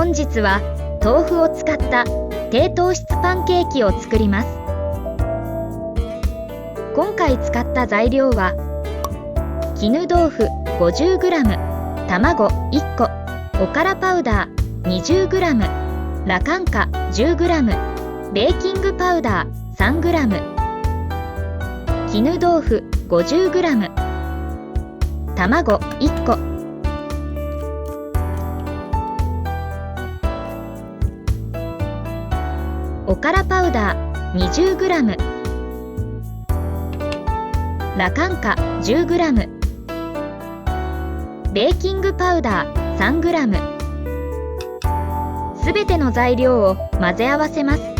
本日は豆腐を使った低糖質パンケーキを作ります。今回使った材料は絹豆腐 50g、卵1個、おからパウダー 20g、ラカンカ 10g、ベーキングパウダー 3g、絹豆腐 50g、卵1個、おからパウダー 20g、ラカンカ 10g、ベーキングパウダー 3g。 すべての材料を混ぜ合わせます。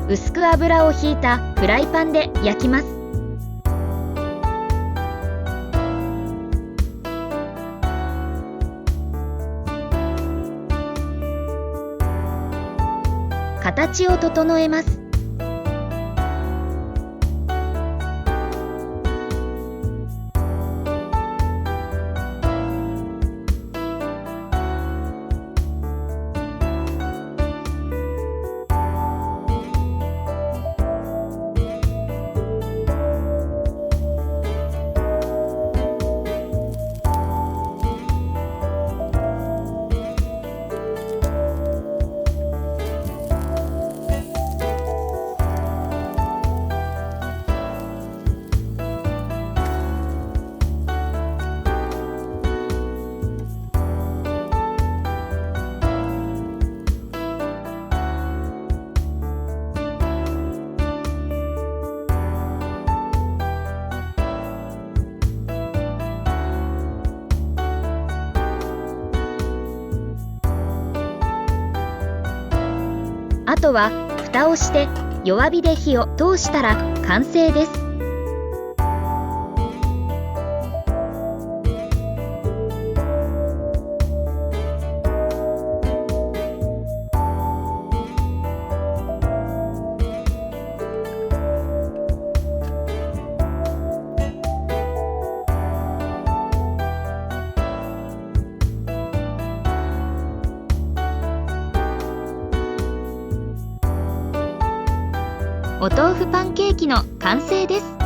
薄く油をひいたフライパンで焼きます。形を整えます。あとは蓋をして弱火で火を通したら完成です。お豆腐パンケーキの完成です。